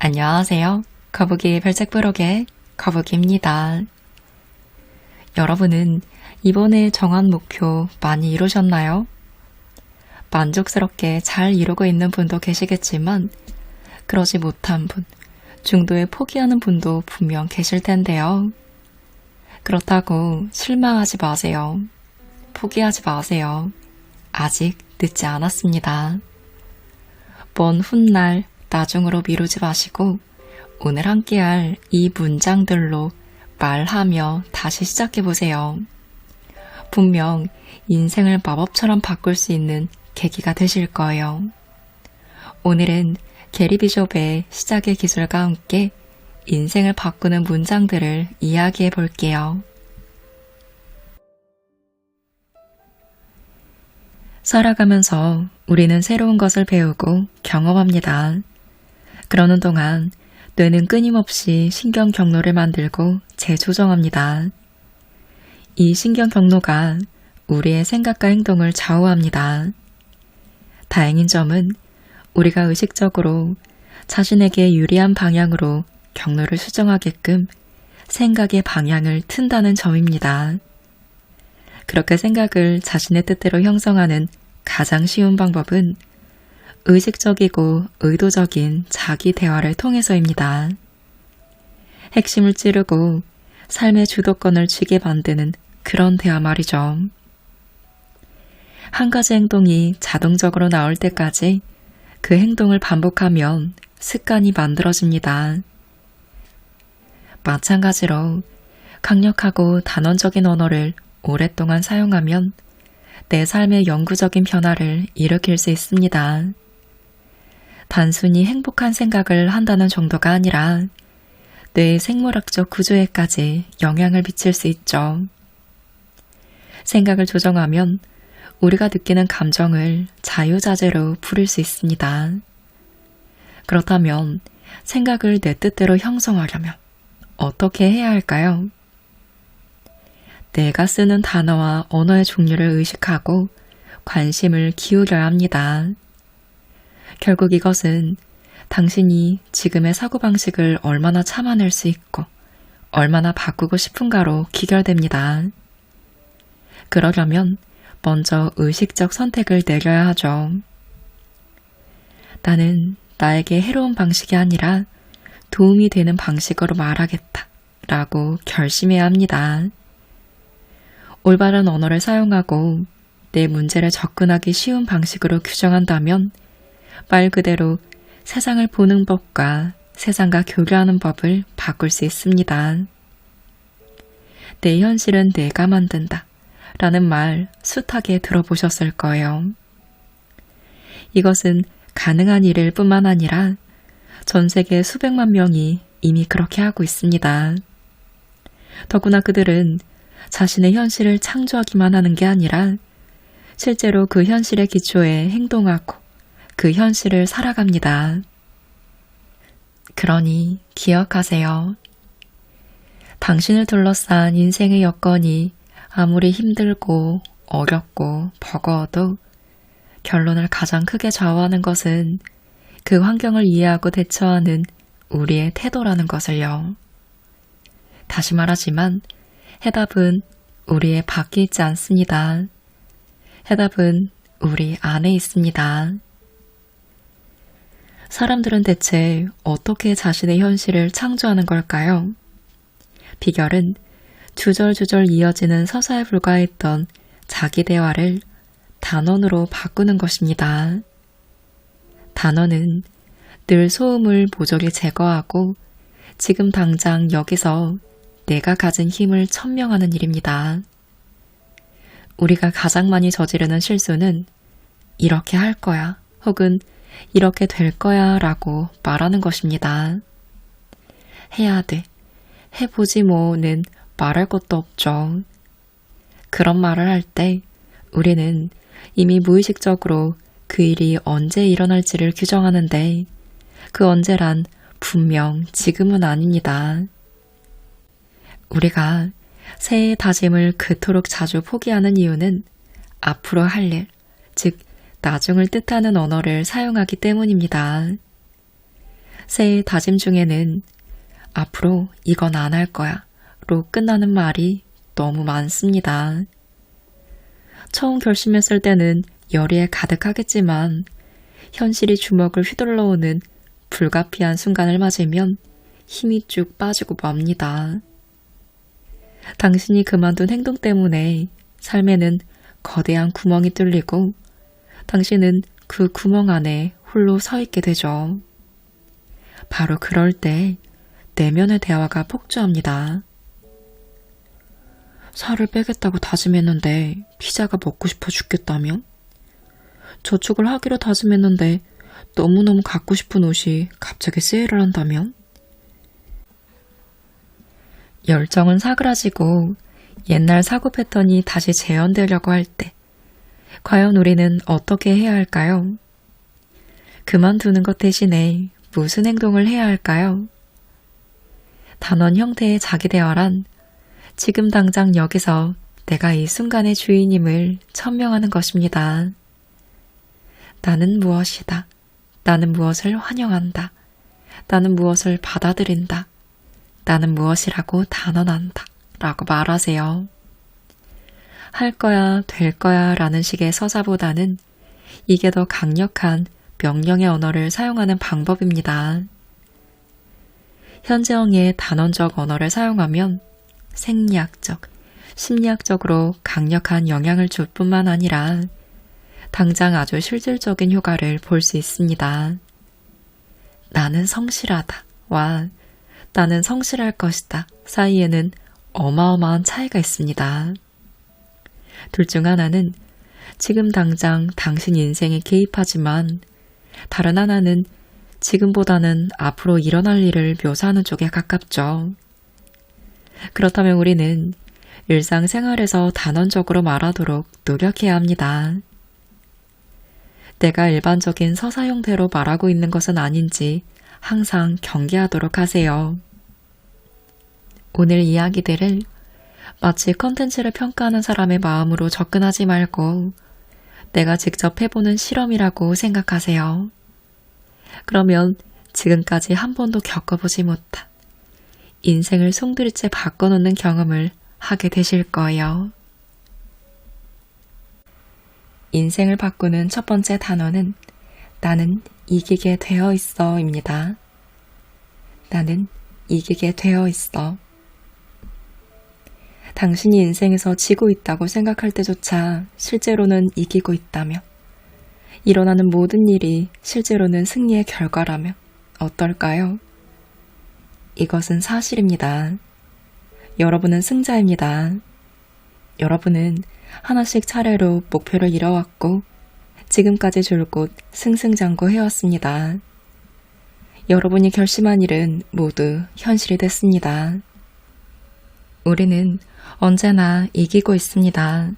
안녕하세요. 거북이 별책부록의 거북이입니다. 여러분은 이번에 정한 목표 많이 이루셨나요? 만족스럽게 잘 이루고 있는 분도 계시겠지만 그러지 못한 분, 중도에 포기하는 분도 분명 계실 텐데요. 그렇다고 실망하지 마세요. 포기하지 마세요. 아직 늦지 않았습니다. 먼 훗날 나중으로 미루지 마시고 오늘 함께할 이 문장들로 말하며 다시 시작해보세요. 분명 인생을 마법처럼 바꿀 수 있는 계기가 되실 거예요. 오늘은 게리 비숍의 시작의 기술과 함께 인생을 바꾸는 문장들을 이야기해 볼게요. 살아가면서 우리는 새로운 것을 배우고 경험합니다. 그러는 동안 뇌는 끊임없이 신경 경로를 만들고 재조정합니다. 이 신경 경로가 우리의 생각과 행동을 좌우합니다. 다행인 점은 우리가 의식적으로 자신에게 유리한 방향으로 경로를 수정하게끔 생각의 방향을 튼다는 점입니다. 그렇게 생각을 자신의 뜻대로 형성하는 가장 쉬운 방법은 의식적이고 의도적인 자기 대화를 통해서입니다. 핵심을 찌르고 삶의 주도권을 쥐게 만드는 그런 대화 말이죠. 한 가지 행동이 자동적으로 나올 때까지 그 행동을 반복하면 습관이 만들어집니다. 마찬가지로 강력하고 단언적인 언어를 오랫동안 사용하면 내 삶의 영구적인 변화를 일으킬 수 있습니다. 단순히 행복한 생각을 한다는 정도가 아니라 뇌의 생물학적 구조에까지 영향을 미칠 수 있죠. 생각을 조정하면 우리가 느끼는 감정을 자유자재로 부릴 수 있습니다. 그렇다면 생각을 내 뜻대로 형성하려면 어떻게 해야 할까요? 내가 쓰는 단어와 언어의 종류를 의식하고 관심을 기울여야 합니다. 결국 이것은 당신이 지금의 사고방식을 얼마나 참아낼 수 있고 얼마나 바꾸고 싶은가로 귀결됩니다. 그러려면 먼저 의식적 선택을 내려야 하죠. 나는 나에게 해로운 방식이 아니라 도움이 되는 방식으로 말하겠다 라고 결심해야 합니다. 올바른 언어를 사용하고 내 문제를 접근하기 쉬운 방식으로 규정한다면 말 그대로 세상을 보는 법과 세상과 교류하는 법을 바꿀 수 있습니다. 내 현실은 내가 만든다 라는 말 숱하게 들어보셨을 거예요. 이것은 가능한 일일 뿐만 아니라 전 세계 수백만 명이 이미 그렇게 하고 있습니다. 더구나 그들은 자신의 현실을 창조하기만 하는 게 아니라 실제로 그 현실의 기초에 행동하고 그 현실을 살아갑니다. 그러니 기억하세요. 당신을 둘러싼 인생의 여건이 아무리 힘들고 어렵고 버거워도 결론을 가장 크게 좌우하는 것은 그 환경을 이해하고 대처하는 우리의 태도라는 것을요. 다시 말하지만 해답은 우리의 밖에 있지 않습니다. 해답은 우리 안에 있습니다. 사람들은 대체 어떻게 자신의 현실을 창조하는 걸까요? 비결은 주절주절 이어지는 서사에 불과했던 자기 대화를 단언으로 바꾸는 것입니다. 단언은 늘 소음을 모조리 제거하고 지금 당장 여기서 내가 가진 힘을 천명하는 일입니다. 우리가 가장 많이 저지르는 실수는 이렇게 할 거야 혹은 이렇게 될 거야 라고 말하는 것입니다. 해야 돼, 해보지 뭐는 말할 것도 없죠. 그런 말을 할 때 우리는 이미 무의식적으로 그 일이 언제 일어날지를 규정하는데 그 언제란 분명 지금은 아닙니다. 우리가 새해의 다짐을 그토록 자주 포기하는 이유는 앞으로 할 일, 즉 나중을 뜻하는 언어를 사용하기 때문입니다. 새해 다짐 중에는 앞으로 이건 안 할 거야 로 끝나는 말이 너무 많습니다. 처음 결심했을 때는 열의에 가득하겠지만 현실이 주먹을 휘둘러오는 불가피한 순간을 맞으면 힘이 쭉 빠지고 맙니다. 당신이 그만둔 행동 때문에 삶에는 거대한 구멍이 뚫리고 당신은 그 구멍 안에 홀로 서 있게 되죠. 바로 그럴 때 내면의 대화가 폭주합니다. 살을 빼겠다고 다짐했는데 피자가 먹고 싶어 죽겠다며? 저축을 하기로 다짐했는데 너무너무 갖고 싶은 옷이 갑자기 세일을 한다면? 열정은 사그라지고 옛날 사고 패턴이 다시 재현되려고 할 때 과연 우리는 어떻게 해야 할까요? 그만두는 것 대신에 무슨 행동을 해야 할까요? 단원 형태의 자기 대화란 지금 당장 여기서 내가 이 순간의 주인임을 천명하는 것입니다. 나는 무엇이다. 나는 무엇을 환영한다. 나는 무엇을 받아들인다. 나는 무엇이라고 단언한다. 라고 말하세요. 할 거야, 될 거야 라는 식의 서사보다는 이게 더 강력한 명령의 언어를 사용하는 방법입니다. 현재형의 단언적 언어를 사용하면 생리학적, 심리학적으로 강력한 영향을 줄 뿐만 아니라 당장 아주 실질적인 효과를 볼 수 있습니다. 나는 성실하다와 나는 성실할 것이다 사이에는 어마어마한 차이가 있습니다. 둘 중 하나는 지금 당장 당신 인생에 개입하지만 다른 하나는 지금보다는 앞으로 일어날 일을 묘사하는 쪽에 가깝죠. 그렇다면 우리는 일상생활에서 단언적으로 말하도록 노력해야 합니다. 내가 일반적인 서사 형태로 말하고 있는 것은 아닌지 항상 경계하도록 하세요. 오늘 이야기들을 마치 컨텐츠를 평가하는 사람의 마음으로 접근하지 말고 내가 직접 해보는 실험이라고 생각하세요. 그러면 지금까지 한 번도 겪어보지 못한 인생을 송두리째 바꿔놓는 경험을 하게 되실 거예요. 인생을 바꾸는 첫 번째 단어는 나는 이기게 되어 있어 입니다. 나는 이기게 되어 있어. 당신이 인생에서 지고 있다고 생각할 때조차 실제로는 이기고 있다며 일어나는 모든 일이 실제로는 승리의 결과라며 어떨까요? 이것은 사실입니다. 여러분은 승자입니다. 여러분은 하나씩 차례로 목표를 이뤄왔고 지금까지 줄곧 승승장구해왔습니다. 여러분이 결심한 일은 모두 현실이 됐습니다. 우리는 언제나 이기고 있습니다.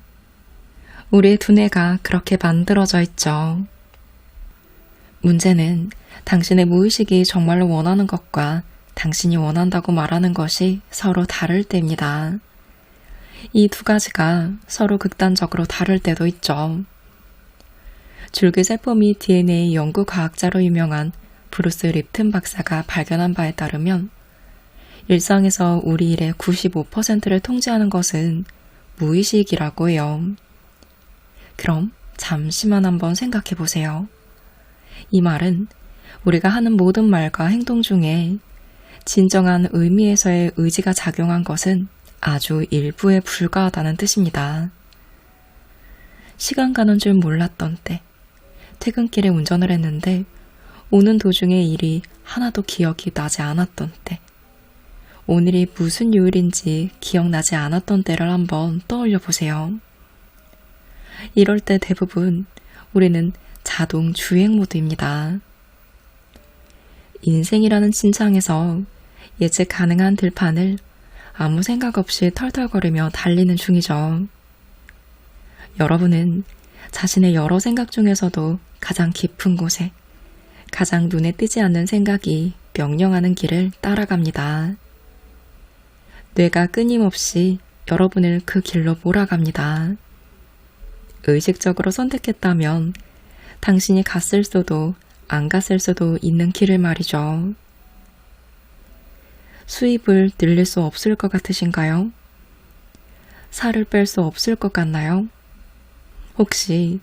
우리의 두뇌가 그렇게 만들어져 있죠. 문제는 당신의 무의식이 정말로 원하는 것과 당신이 원한다고 말하는 것이 서로 다를 때입니다. 이 두 가지가 서로 극단적으로 다를 때도 있죠. 줄기세포 및 DNA 연구 과학자로 유명한 브루스 립튼 박사가 발견한 바에 따르면 일상에서 우리 일의 95%를 통제하는 것은 무의식이라고 해요. 그럼 잠시만 한번 생각해 보세요. 이 말은 우리가 하는 모든 말과 행동 중에 진정한 의미에서의 의지가 작용한 것은 아주 일부에 불과하다는 뜻입니다. 시간 가는 줄 몰랐던 때, 퇴근길에 운전을 했는데 오는 도중에 일이 하나도 기억이 나지 않았던 때, 오늘이 무슨 요일인지 기억나지 않았던 때를 한번 떠올려 보세요. 이럴 때 대부분 우리는 자동 주행 모드입니다. 인생이라는 진창에서 예측 가능한 들판을 아무 생각 없이 털털거리며 달리는 중이죠. 여러분은 자신의 여러 생각 중에서도 가장 깊은 곳에 가장 눈에 띄지 않는 생각이 명령하는 길을 따라갑니다. 뇌가 끊임없이 여러분을 그 길로 몰아갑니다. 의식적으로 선택했다면 당신이 갔을 수도 안 갔을 수도 있는 길을 말이죠. 수입을 늘릴 수 없을 것 같으신가요? 살을 뺄 수 없을 것 같나요? 혹시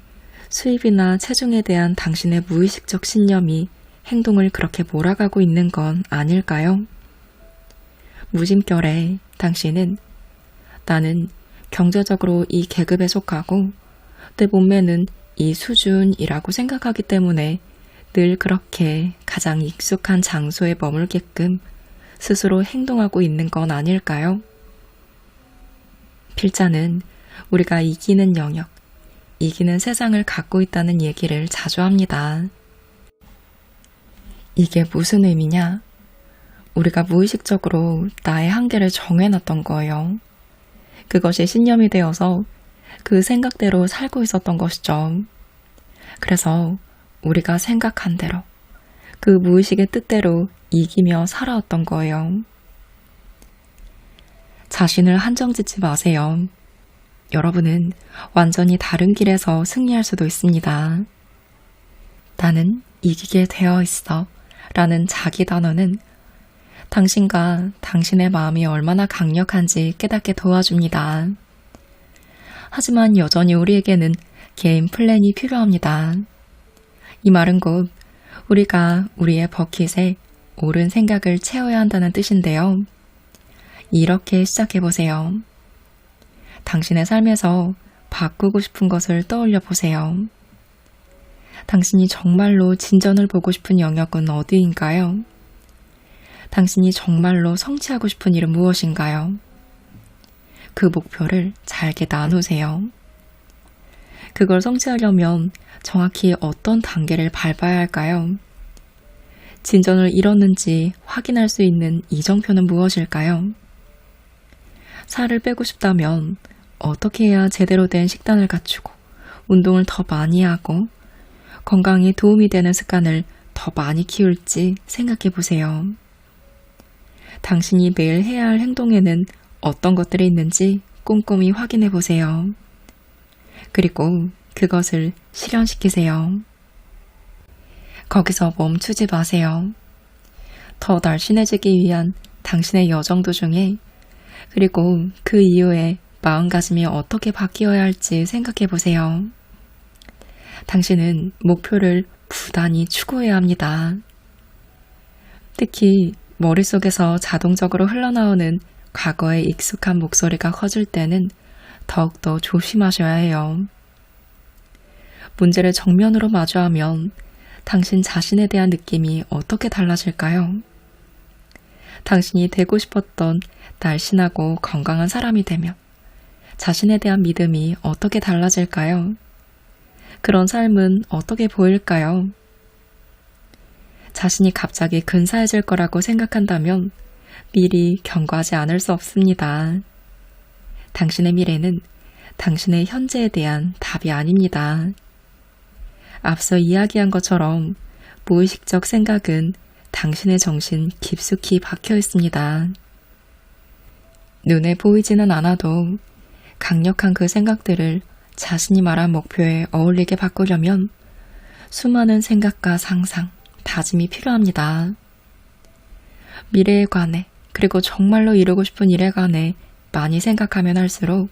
수입이나 체중에 대한 당신의 무의식적 신념이 행동을 그렇게 몰아가고 있는 건 아닐까요? 무심결에 당신은 나는 경제적으로 이 계급에 속하고 내 몸매는 이 수준이라고 생각하기 때문에 늘 그렇게 가장 익숙한 장소에 머물게끔 스스로 행동하고 있는 건 아닐까요? 필자는 우리가 이기는 영역, 이기는 세상을 갖고 있다는 얘기를 자주 합니다. 이게 무슨 의미냐? 우리가 무의식적으로 나의 한계를 정해놨던 거예요. 그것이 신념이 되어서 그 생각대로 살고 있었던 것이죠. 그래서 우리가 생각한 대로, 그 무의식의 뜻대로 이기며 살아왔던 거예요. 자신을 한정짓지 마세요. 여러분은 완전히 다른 길에서 승리할 수도 있습니다. 나는 이기게 되어 있어 라는 자기 단어는 당신과 당신의 마음이 얼마나 강력한지 깨닫게 도와줍니다. 하지만 여전히 우리에게는 게임 플랜이 필요합니다. 이 말은 곧 우리가 우리의 버킷에 옳은 생각을 채워야 한다는 뜻인데요. 이렇게 시작해보세요. 당신의 삶에서 바꾸고 싶은 것을 떠올려 보세요. 당신이 정말로 진전을 보고 싶은 영역은 어디인가요? 당신이 정말로 성취하고 싶은 일은 무엇인가요? 그 목표를 잘게 나누세요. 그걸 성취하려면 정확히 어떤 단계를 밟아야 할까요? 진전을 이뤘는지 확인할 수 있는 이정표는 무엇일까요? 살을 빼고 싶다면 어떻게 해야 제대로 된 식단을 갖추고 운동을 더 많이 하고 건강에 도움이 되는 습관을 더 많이 키울지 생각해 보세요. 당신이 매일 해야 할 행동에는 어떤 것들이 있는지 꼼꼼히 확인해 보세요. 그리고 그것을 실현시키세요. 거기서 멈추지 마세요. 더 날씬해지기 위한 당신의 여정 도중에 그리고 그 이후에 마음가짐이 어떻게 바뀌어야 할지 생각해 보세요. 당신은 목표를 부단히 추구해야 합니다. 특히 머릿속에서 자동적으로 흘러나오는 과거의 익숙한 목소리가 커질 때는 더욱더 조심하셔야 해요. 문제를 정면으로 마주하면 당신 자신에 대한 느낌이 어떻게 달라질까요? 당신이 되고 싶었던 날씬하고 건강한 사람이 되면 자신에 대한 믿음이 어떻게 달라질까요? 그런 삶은 어떻게 보일까요? 자신이 갑자기 근사해질 거라고 생각한다면 미리 경고하지 않을 수 없습니다. 당신의 미래는 당신의 현재에 대한 답이 아닙니다. 앞서 이야기한 것처럼 무의식적 생각은 당신의 정신 깊숙이 박혀 있습니다. 눈에 보이지는 않아도 강력한 그 생각들을 자신이 말한 목표에 어울리게 바꾸려면 수많은 생각과 상상, 다짐이 필요합니다. 미래에 관해 그리고 정말로 이루고 싶은 일에 관해 많이 생각하면 할수록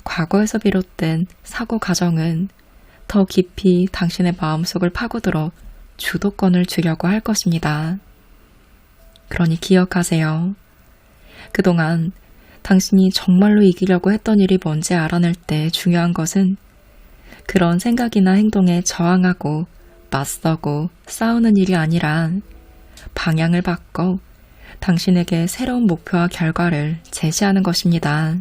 과거에서 비롯된 사고 과정은 더 깊이 당신의 마음속을 파고들어 주도권을 주려고 할 것입니다. 그러니 기억하세요. 그동안 당신이 정말로 이기려고 했던 일이 뭔지 알아낼 때 중요한 것은 그런 생각이나 행동에 저항하고 맞서고 싸우는 일이 아니라 방향을 바꿔 당신에게 새로운 목표와 결과를 제시하는 것입니다.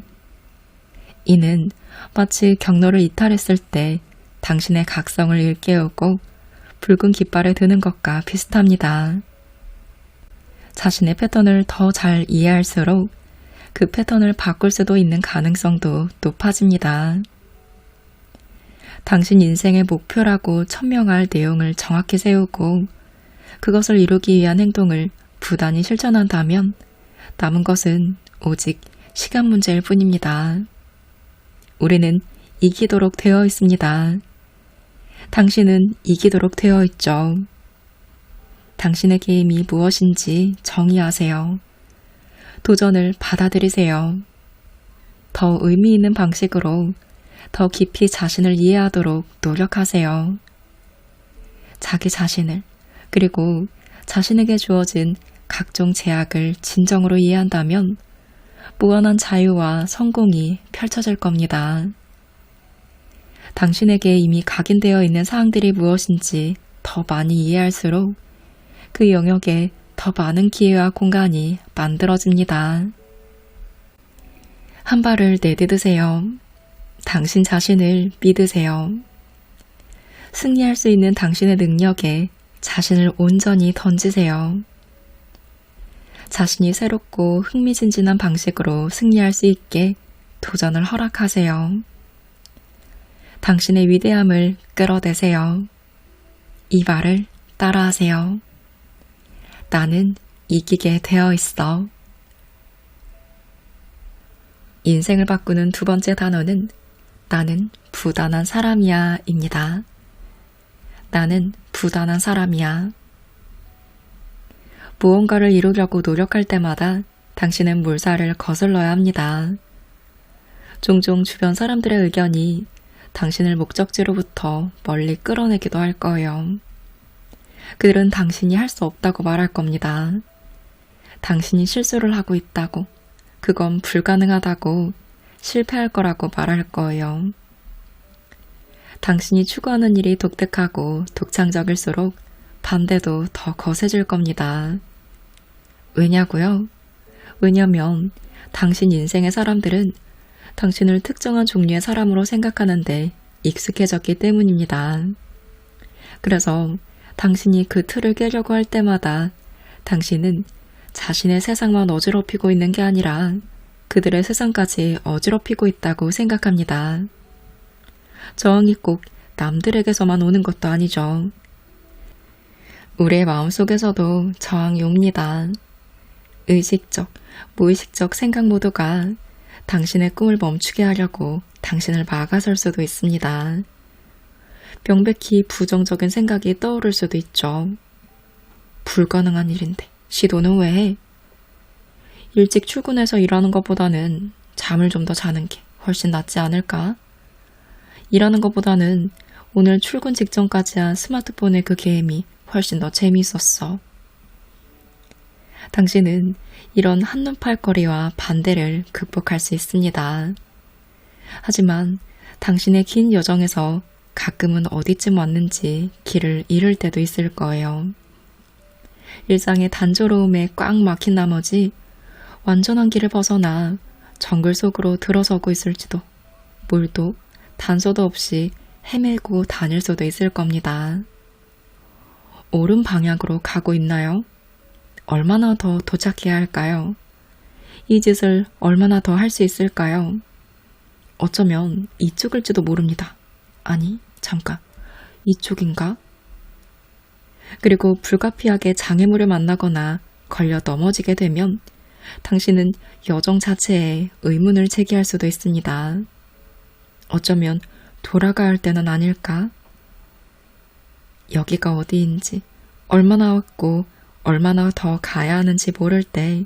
이는 마치 경로를 이탈했을 때 당신의 각성을 일깨우고 붉은 깃발에 드는 것과 비슷합니다. 자신의 패턴을 더 잘 이해할수록 그 패턴을 바꿀 수도 있는 가능성도 높아집니다. 당신 인생의 목표라고 천명할 내용을 정확히 세우고 그것을 이루기 위한 행동을 부단히 실천한다면 남은 것은 오직 시간 문제일 뿐입니다. 우리는 이기도록 되어 있습니다. 당신은 이기도록 되어 있죠. 당신의 게임이 무엇인지 정의하세요. 도전을 받아들이세요. 더 의미 있는 방식으로 더 깊이 자신을 이해하도록 노력하세요. 자기 자신을, 그리고 자신에게 주어진 각종 제약을 진정으로 이해한다면 무한한 자유와 성공이 펼쳐질 겁니다. 당신에게 이미 각인되어 있는 사항들이 무엇인지 더 많이 이해할수록 그 영역에 더 많은 기회와 공간이 만들어집니다. 한 발을 내디드세요. 당신 자신을 믿으세요. 승리할 수 있는 당신의 능력에 자신을 온전히 던지세요. 자신이 새롭고 흥미진진한 방식으로 승리할 수 있게 도전을 허락하세요. 당신의 위대함을 끌어내세요. 이 말을 따라하세요. 나는 이기게 되어 있어. 인생을 바꾸는 두 번째 단어는 나는 부단한 사람이야 입니다. 나는 부단한 사람이야. 무언가를 이루려고 노력할 때마다 당신은 물살을 거슬러야 합니다. 종종 주변 사람들의 의견이 당신을 목적지로부터 멀리 끌어내기도 할 거예요. 그들은 당신이 할 수 없다고 말할 겁니다. 당신이 실수를 하고 있다고, 그건 불가능하다고, 실패할 거라고 말할 거예요. 당신이 추구하는 일이 독특하고 독창적일수록 반대도 더 거세질 겁니다. 왜냐고요? 왜냐면 당신 인생의 사람들은 당신을 특정한 종류의 사람으로 생각하는데 익숙해졌기 때문입니다. 그래서 당신이 그 틀을 깨려고 할 때마다 당신은 자신의 세상만 어지럽히고 있는 게 아니라 그들의 세상까지 어지럽히고 있다고 생각합니다. 저항이 꼭 남들에게서만 오는 것도 아니죠. 우리의 마음속에서도 저항이 옵니다. 의식적, 무의식적 생각 모두가 당신의 꿈을 멈추게 하려고 당신을 막아설 수도 있습니다. 명백히 부정적인 생각이 떠오를 수도 있죠. 불가능한 일인데 시도는 왜 해? 일찍 출근해서 일하는 것보다는 잠을 좀 더 자는 게 훨씬 낫지 않을까? 일하는 것보다는 오늘 출근 직전까지 한 스마트폰의 그 게임이 훨씬 더 재미있었어. 당신은 이런 한눈팔거리와 반대를 극복할 수 있습니다. 하지만 당신의 긴 여정에서 가끔은 어디쯤 왔는지 길을 잃을 때도 있을 거예요. 일상의 단조로움에 꽉 막힌 나머지 완전한 길을 벗어나 정글 속으로 들어서고 있을지도, 물도 단서도 없이 헤매고 다닐 수도 있을 겁니다. 옳은 방향으로 가고 있나요? 얼마나 더 도착해야 할까요? 이 짓을 얼마나 더 할 수 있을까요? 어쩌면 이쪽일지도 모릅니다. 아니, 잠깐, 이쪽인가? 그리고 불가피하게 장애물을 만나거나 걸려 넘어지게 되면 당신은 여정 자체에 의문을 제기할 수도 있습니다. 어쩌면 돌아가야 할 때는 아닐까? 여기가 어디인지, 얼마나 왔고 얼마나 더 가야 하는지 모를 때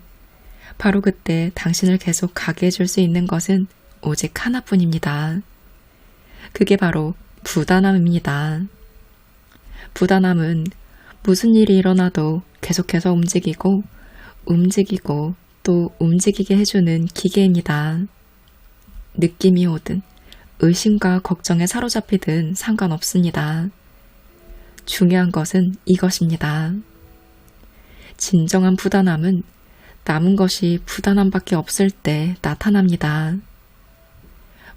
바로 그때 당신을 계속 가게 해줄 수 있는 것은 오직 하나뿐입니다. 그게 바로 부단함입니다. 부단함은 무슨 일이 일어나도 계속해서 움직이고 또 움직이게 해주는 기계입니다. 느낌이 오든 의심과 걱정에 사로잡히든 상관없습니다. 중요한 것은 이것입니다. 진정한 부단함은 남은 것이 부단함밖에 없을 때 나타납니다.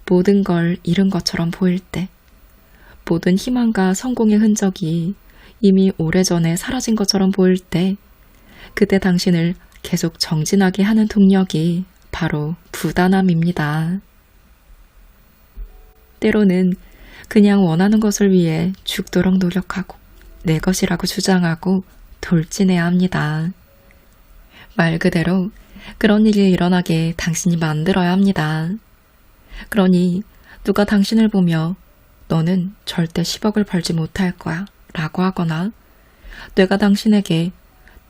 모든 걸 잃은 것처럼 보일 때, 모든 희망과 성공의 흔적이 이미 오래전에 사라진 것처럼 보일 때, 그때 당신을 계속 정진하게 하는 동력이 바로 부단함입니다. 때로는 그냥 원하는 것을 위해 죽도록 노력하고 내 것이라고 주장하고 돌진해야 합니다. 말 그대로 그런 일이 일어나게 당신이 만들어야 합니다. 그러니 누가 당신을 보며 너는 절대 10억을 벌지 못할 거야 라고 하거나 내가 당신에게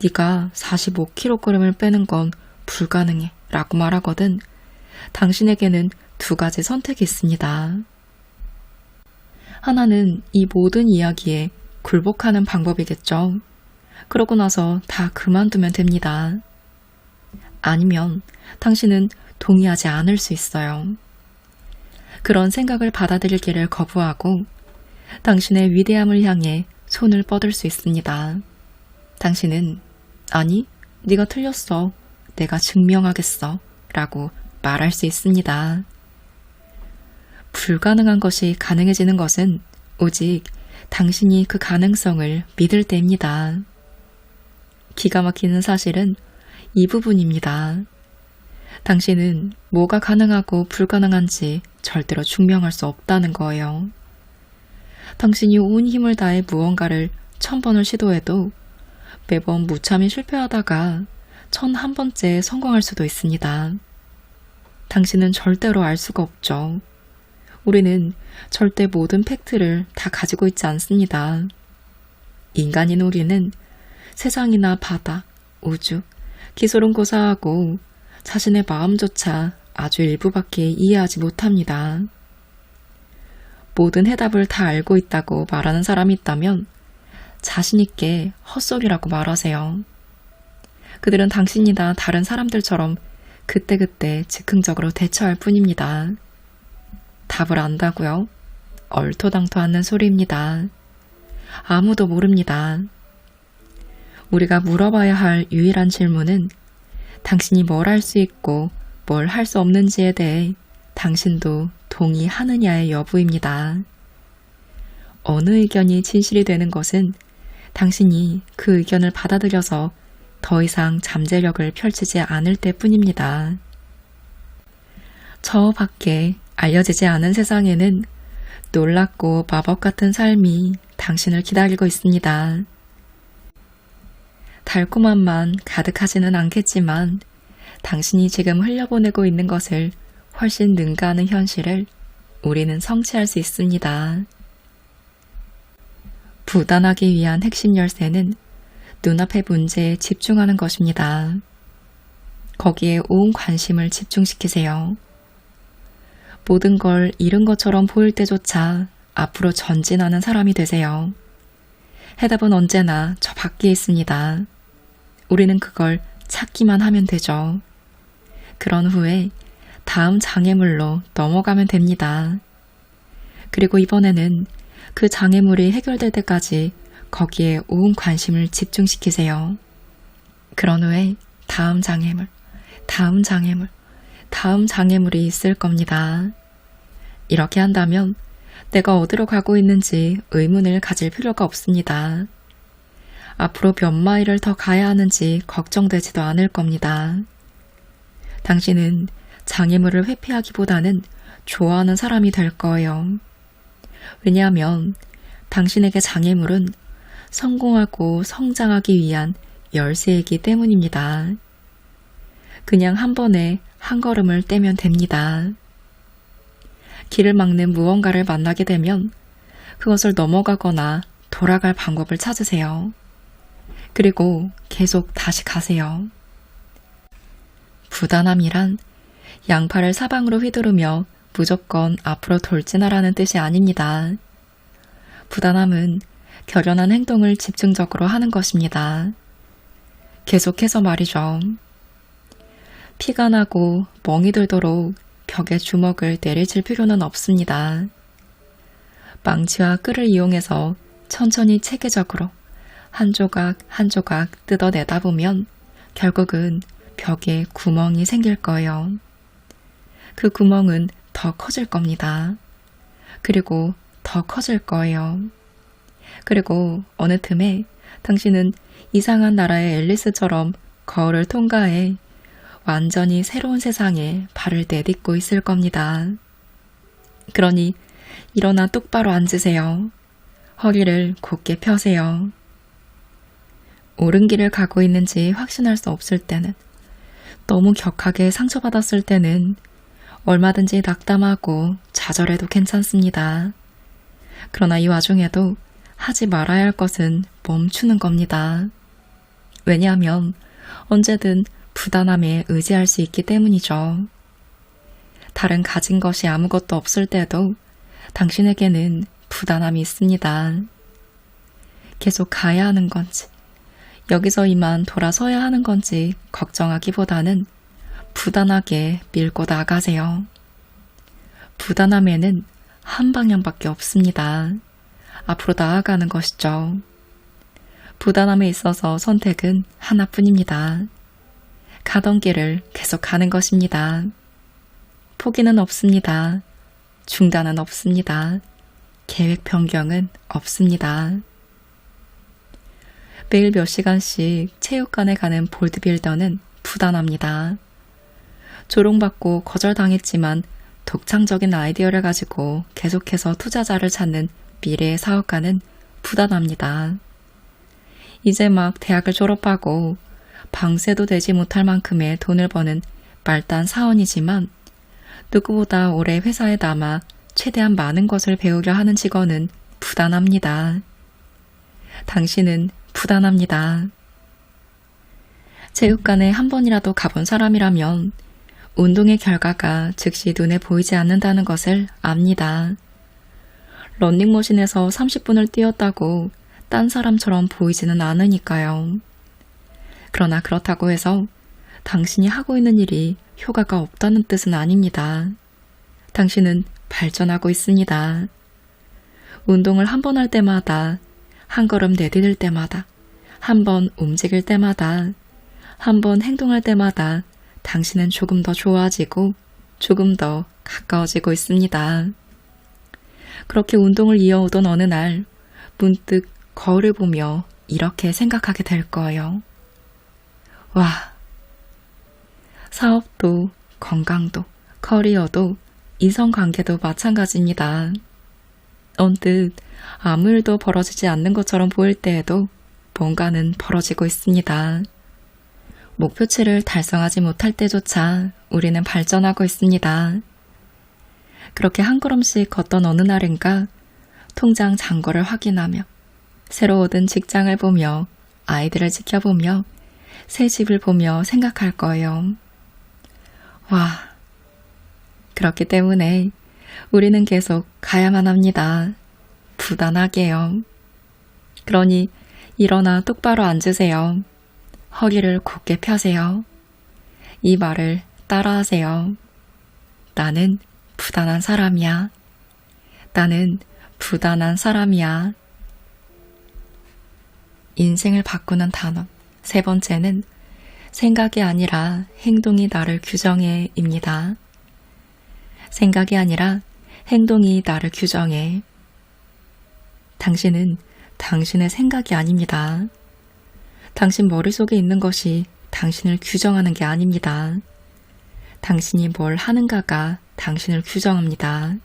네가 45kg을 빼는 건 불가능해 라고 말하거든 당신에게는 두 가지 선택이 있습니다. 하나는 이 모든 이야기에 굴복하는 방법이겠죠. 그러고 나서 다 그만두면 됩니다. 아니면 당신은 동의하지 않을 수 있어요. 그런 생각을 받아들이기를 거부하고 당신의 위대함을 향해 손을 뻗을 수 있습니다. 당신은 아니, 네가 틀렸어. 내가 증명하겠어. 라고 말할 수 있습니다. 불가능한 것이 가능해지는 것은 오직 당신이 그 가능성을 믿을 때입니다. 기가 막히는 사실은 이 부분입니다. 당신은 뭐가 가능하고 불가능한지 절대로 증명할 수 없다는 거예요. 당신이 온 힘을 다해 무언가를 1000번을 시도해도 매번 무참히 실패하다가 1001번째 성공할 수도 있습니다. 당신은 절대로 알 수가 없죠. 우리는 절대 모든 팩트를 다 가지고 있지 않습니다. 인간인 우리는 세상이나 바다, 우주, 기소론고사하고 자신의 마음조차 아주 일부밖에 이해하지 못합니다. 모든 해답을 다 알고 있다고 말하는 사람이 있다면 자신있게 헛소리라고 말하세요. 그들은 당신이나 다른 사람들처럼 그때그때 즉흥적으로 대처할 뿐입니다. 답을 안다고요? 얼토당토 않는 소리입니다. 아무도 모릅니다. 우리가 물어봐야 할 유일한 질문은 당신이 뭘 할 수 있고 뭘 할 수 없는지에 대해 당신도 동의하느냐의 여부입니다. 어느 의견이 진실이 되는 것은 당신이 그 의견을 받아들여서 더 이상 잠재력을 펼치지 않을 때뿐입니다. 저 밖에 알려지지 않은 세상에는 놀랍고 마법 같은 삶이 당신을 기다리고 있습니다. 달콤함만 가득하지는 않겠지만 당신이 지금 흘려보내고 있는 것을 훨씬 능가하는 현실을 우리는 성취할 수 있습니다. 부단하기 위한 핵심 열쇠는 눈앞의 문제에 집중하는 것입니다. 거기에 온 관심을 집중시키세요. 모든 걸 잃은 것처럼 보일 때조차 앞으로 전진하는 사람이 되세요. 해답은 언제나 저 밖에 있습니다. 우리는 그걸 찾기만 하면 되죠. 그런 후에 다음 장애물로 넘어가면 됩니다. 그리고 이번에는 그 장애물이 해결될 때까지 거기에 온 관심을 집중시키세요. 그런 후에 다음 장애물, 다음 장애물, 다음 장애물이 있을 겁니다. 이렇게 한다면 내가 어디로 가고 있는지 의문을 가질 필요가 없습니다. 앞으로 몇 마일을 더 가야 하는지 걱정되지도 않을 겁니다. 당신은 장애물을 회피하기보다는 좋아하는 사람이 될 거예요. 왜냐하면 당신에게 장애물은 성공하고 성장하기 위한 열쇠이기 때문입니다. 그냥 한 번에 한 걸음을 떼면 됩니다. 길을 막는 무언가를 만나게 되면 그것을 넘어가거나 돌아갈 방법을 찾으세요. 그리고 계속 다시 가세요. 부단함이란 양팔을 사방으로 휘두르며 무조건 앞으로 돌진하라는 뜻이 아닙니다. 부단함은 결연한 행동을 집중적으로 하는 것입니다. 계속해서 말이죠. 피가 나고 멍이 들도록 벽에 주먹을 내리칠 필요는 없습니다. 망치와 끌을 이용해서 천천히 체계적으로 한 조각 한 조각 뜯어내다 보면 결국은 벽에 구멍이 생길 거예요. 그 구멍은 더 커질 겁니다. 그리고 더 커질 거예요. 그리고 어느 틈에 당신은 이상한 나라의 앨리스처럼 거울을 통과해 완전히 새로운 세상에 발을 내딛고 있을 겁니다. 그러니 일어나 똑바로 앉으세요. 허리를 곧게 펴세요. 옳은 길을 가고 있는지 확신할 수 없을 때는, 너무 격하게 상처받았을 때는 얼마든지 낙담하고 좌절해도 괜찮습니다. 그러나 이 와중에도 하지 말아야 할 것은 멈추는 겁니다. 왜냐하면 언제든 부단함에 의지할 수 있기 때문이죠. 다른 가진 것이 아무것도 없을 때도 당신에게는 부단함이 있습니다. 계속 가야 하는 건지, 여기서 이만 돌아서야 하는 건지 걱정하기보다는 부단하게 밀고 나가세요. 부단함에는 한 방향밖에 없습니다. 앞으로 나아가는 것이죠. 부단함에 있어서 선택은 하나뿐입니다. 가던 길을 계속 가는 것입니다. 포기는 없습니다. 중단은 없습니다. 계획 변경은 없습니다. 매일 몇 시간씩 체육관에 가는 볼드빌더는 부단합니다. 조롱받고 거절당했지만 독창적인 아이디어를 가지고 계속해서 투자자를 찾는 미래의 사업가는 부단합니다. 이제 막 대학을 졸업하고 방세도 되지 못할 만큼의 돈을 버는 말단 사원이지만 누구보다 오래 회사에 남아 최대한 많은 것을 배우려 하는 직원은 부단합니다. 당신은 부단합니다. 체육관에 한 번이라도 가본 사람이라면 운동의 결과가 즉시 눈에 보이지 않는다는 것을 압니다. 러닝머신에서 30분을 뛰었다고 딴 사람처럼 보이지는 않으니까요. 그러나 그렇다고 해서 당신이 하고 있는 일이 효과가 없다는 뜻은 아닙니다. 당신은 발전하고 있습니다. 운동을 한 번 할 때마다, 한 걸음 내디딜 때마다, 한 번 움직일 때마다, 한 번 행동할 때마다 당신은 조금 더 좋아지고 조금 더 가까워지고 있습니다. 그렇게 운동을 이어오던 어느 날 문득 거울을 보며 이렇게 생각하게 될 거예요. 와, 사업도 건강도 커리어도 이성관계도 마찬가지입니다. 언뜻 아무 일도 벌어지지 않는 것처럼 보일 때에도 뭔가는 벌어지고 있습니다. 목표치를 달성하지 못할 때조차 우리는 발전하고 있습니다. 그렇게 한 걸음씩 걷던 어느 날인가 통장 잔고를 확인하며 새로 얻은 직장을 보며 아이들을 지켜보며 새 집을 보며 생각할 거예요. 와, 그렇기 때문에 우리는 계속 가야만 합니다. 부단하게요. 그러니 일어나 똑바로 앉으세요. 허리를 곧게 펴세요. 이 말을 따라하세요. 나는 부단한 사람이야. 나는 부단한 사람이야. 인생을 바꾸는 단어. 세 번째는 생각이 아니라 행동이 나를 규정해입니다. 생각이 아니라 행동이 나를 규정해. 당신은 당신의 생각이 아닙니다. 당신 머릿속에 있는 것이 당신을 규정하는 게 아닙니다. 당신이 뭘 하는가가 당신을 규정합니다.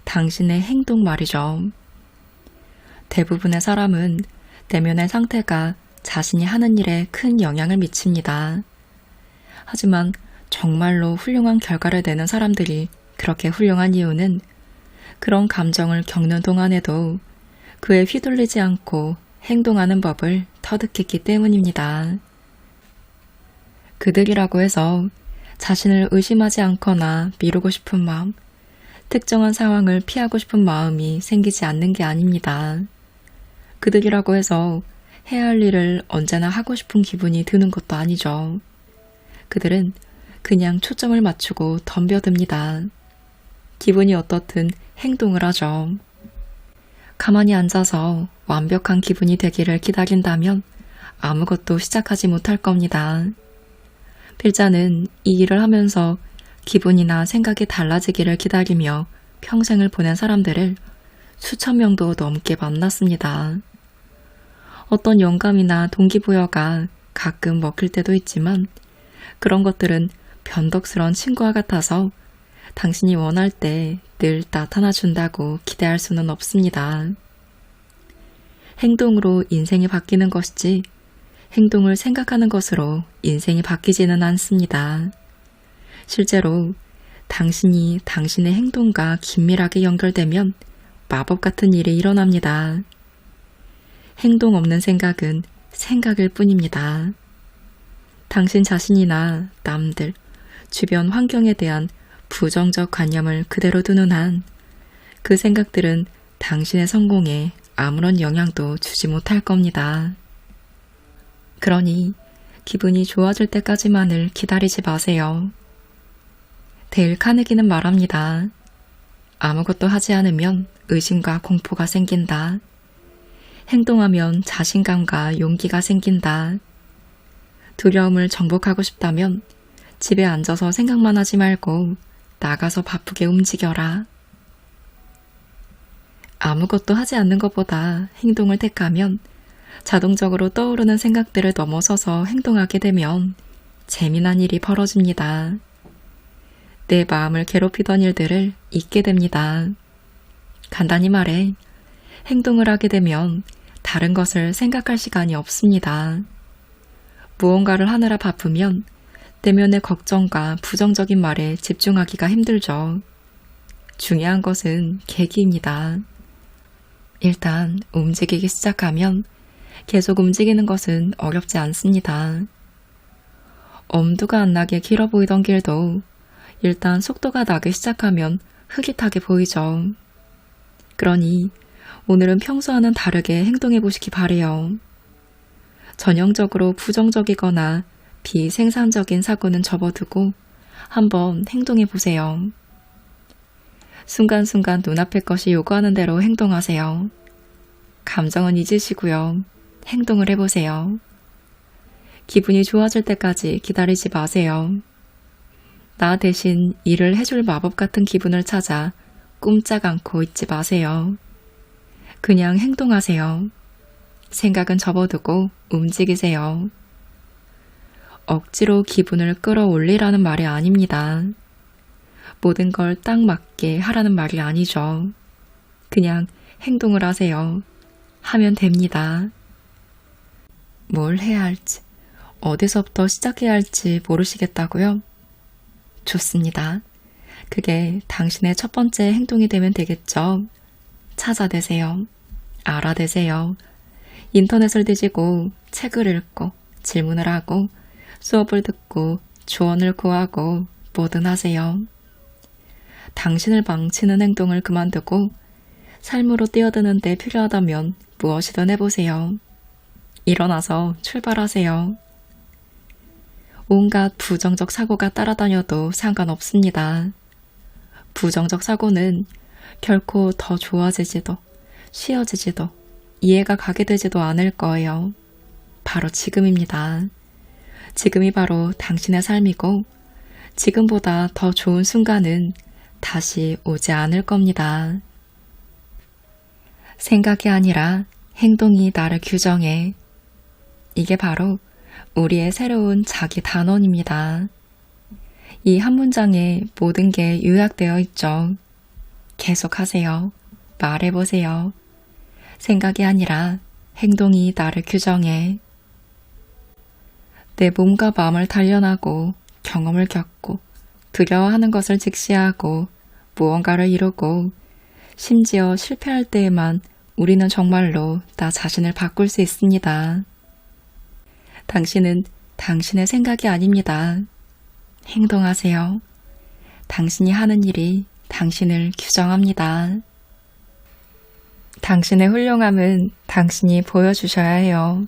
당신의 행동 말이죠. 대부분의 사람은 내면의 상태가 자신이 하는 일에 큰 영향을 미칩니다. 하지만 정말로 훌륭한 결과를 내는 사람들이 그렇게 훌륭한 이유는 그런 감정을 겪는 동안에도 그에 휘둘리지 않고 행동하는 법을 터득했기 때문입니다. 그들이라고 해서 자신을 의심하지 않거나 미루고 싶은 마음, 특정한 상황을 피하고 싶은 마음이 생기지 않는 게 아닙니다. 그들이라고 해서 해야 할 일을 언제나 하고 싶은 기분이 드는 것도 아니죠. 그들은 그냥 초점을 맞추고 덤벼듭니다. 기분이 어떻든 행동을 하죠. 가만히 앉아서 완벽한 기분이 되기를 기다린다면 아무것도 시작하지 못할 겁니다. 필자는 이 일을 하면서 기분이나 생각이 달라지기를 기다리며 평생을 보낸 사람들을 수천 명도 넘게 만났습니다. 어떤 영감이나 동기부여가 가끔 먹힐 때도 있지만 그런 것들은 변덕스러운 친구와 같아서 당신이 원할 때 늘 나타나 준다고 기대할 수는 없습니다. 행동으로 인생이 바뀌는 것이지 행동을 생각하는 것으로 인생이 바뀌지는 않습니다. 실제로 당신이 당신의 행동과 긴밀하게 연결되면 마법 같은 일이 일어납니다. 행동 없는 생각은 생각일 뿐입니다. 당신 자신이나 남들, 주변 환경에 대한 부정적 관념을 그대로 두는 한 그 생각들은 당신의 성공에 아무런 영향도 주지 못할 겁니다. 그러니 기분이 좋아질 때까지만을 기다리지 마세요. 데일 카네기는 말합니다. 아무것도 하지 않으면 의심과 공포가 생긴다. 행동하면 자신감과 용기가 생긴다. 두려움을 정복하고 싶다면 집에 앉아서 생각만 하지 말고 나가서 바쁘게 움직여라. 아무것도 하지 않는 것보다 행동을 택하면 자동적으로 떠오르는 생각들을 넘어서서 행동하게 되면 재미난 일이 벌어집니다. 내 마음을 괴롭히던 일들을 잊게 됩니다. 간단히 말해, 행동을 하게 되면 다른 것을 생각할 시간이 없습니다. 무언가를 하느라 바쁘면 내면의 걱정과 부정적인 말에 집중하기가 힘들죠. 중요한 것은 계기입니다. 일단 움직이기 시작하면 계속 움직이는 것은 어렵지 않습니다. 엄두가 안 나게 길어 보이던 길도 일단 속도가 나기 시작하면 흐릿하게 보이죠. 그러니 오늘은 평소와는 다르게 행동해 보시기 바래요. 전형적으로 부정적이거나 비생산적인 사고는 접어두고 한번 해보세요. 순간순간 눈앞의 것이 요구하는 대로 행동하세요. 감정은 잊으시고요. 행동을 해보세요. 기분이 좋아질 때까지 기다리지 마세요. 나 대신 일을 해줄 마법 같은 기분을 찾아 꼼짝 않고 있지 마세요. 그냥 행동하세요. 생각은 접어두고 움직이세요. 억지로 기분을 끌어올리라는 말이 아닙니다. 모든 걸 딱 맞게 하라는 말이 아니죠. 그냥 행동을 하세요. 하면 됩니다. 뭘 해야 할지, 어디서부터 시작해야 할지 모르시겠다고요? 좋습니다. 그게 당신의 첫 번째 행동이 되면 되겠죠. 찾아내세요. 알아내세요. 인터넷을 뒤지고 책을 읽고 질문을 하고 수업을 듣고 조언을 구하고 뭐든 하세요. 당신을 망치는 행동을 그만두고 삶으로 뛰어드는 데 필요하다면 무엇이든 해보세요. 일어나서 출발하세요. 온갖 부정적 사고가 따라다녀도 상관없습니다. 부정적 사고는 결코 더 좋아지지도 쉬워지지도 이해가 가게 되지도 않을 거예요. 바로 지금입니다. 지금이 바로 당신의 삶이고 지금보다 더 좋은 순간은 다시 오지 않을 겁니다. 생각이 아니라 행동이 나를 규정해. 이게 바로 우리의 새로운 자기 단원입니다. 이 한 문장에 모든 게 요약되어 있죠. 계속하세요. 말해보세요. 생각이 아니라 행동이 나를 규정해. 내 몸과 마음을 단련하고 경험을 겪고 두려워하는 것을 직시하고 무언가를 이루고 심지어 실패할 때에만 우리는 정말로 나 자신을 바꿀 수 있습니다. 당신은 당신의 생각이 아닙니다. 행동하세요. 당신이 하는 일이 당신을 규정합니다. 당신의 훌륭함은 당신이 보여주셔야 해요.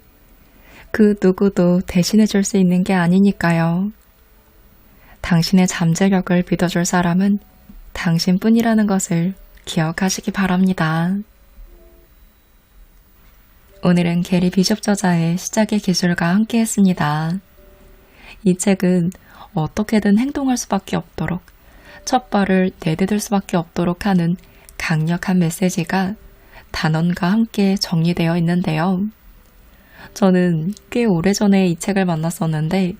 그 누구도 대신해 줄 수 있는 게 아니니까요. 당신의 잠재력을 믿어줄 사람은 당신뿐이라는 것을 기억하시기 바랍니다. 오늘은 게리 비숍 저자의 시작의 기술과 함께 했습니다. 이 책은 어떻게든 행동할 수밖에 없도록 첫 발을 내디딜 수밖에 없도록 하는 강력한 메시지가 단언과 함께 정리되어 있는데요. 저는 꽤 오래전에 이 책을 만났었는데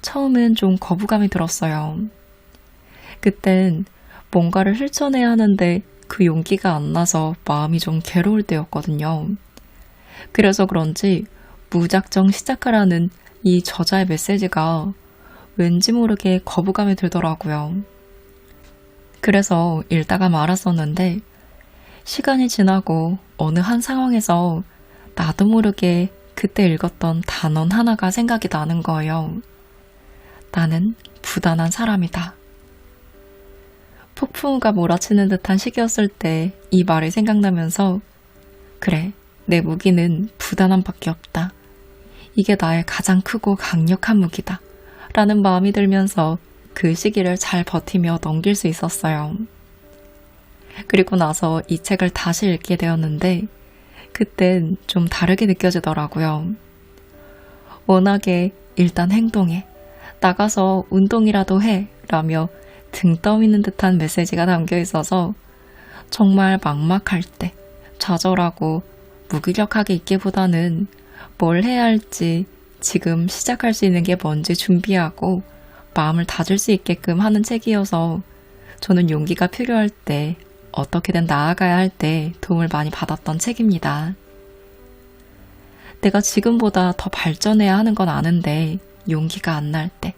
처음엔 좀 거부감이 들었어요. 그땐 뭔가를 실천해야 하는데 그 용기가 안 나서 마음이 좀 괴로울 때였거든요. 그래서 그런지 무작정 시작하라는 이 저자의 메시지가 왠지 모르게 거부감이 들더라고요. 그래서 읽다가 말았었는데 시간이 지나고 어느 한 상황에서 나도 모르게 그때 읽었던 단원 하나가 생각이 나는 거예요. 나는 부단한 사람이다. 폭풍우가 몰아치는 듯한 시기였을 때 이 말이 생각나면서 그래, 내 무기는 부단함밖에 없다. 이게 나의 가장 크고 강력한 무기다. 라는 마음이 들면서 그 시기를 잘 버티며 넘길 수 있었어요. 그리고 나서 이 책을 다시 읽게 되었는데 그땐 좀 다르게 느껴지더라고요. 워낙에 일단 행동해, 나가서 운동이라도 해 라며 등 떠미는 듯한 메시지가 담겨 있어서 정말 막막할 때 좌절하고 무기력하게 있기보다는 뭘 해야 할지 지금 시작할 수 있는 게 뭔지 준비하고 마음을 다질 수 있게끔 하는 책이어서 저는 용기가 필요할 때 어떻게든 나아가야 할 때 도움을 많이 받았던 책입니다. 내가 지금보다 더 발전해야 하는 건 아는데 용기가 안 날 때,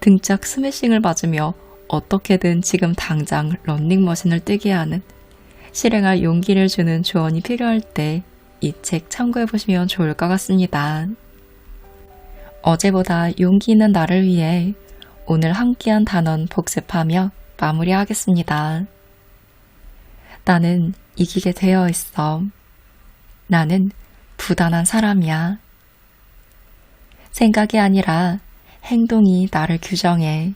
등짝 스매싱을 맞으며 어떻게든 지금 당장 런닝머신을 뛰게 하는, 실행할 용기를 주는 조언이 필요할 때 이 책 참고해보시면 좋을 것 같습니다. 어제보다 용기 있는 나를 위해 오늘 함께한 단원 복습하며 마무리하겠습니다. 나는 이기게 되어 있어. 나는 부단한 사람이야. 생각이 아니라 행동이 나를 규정해.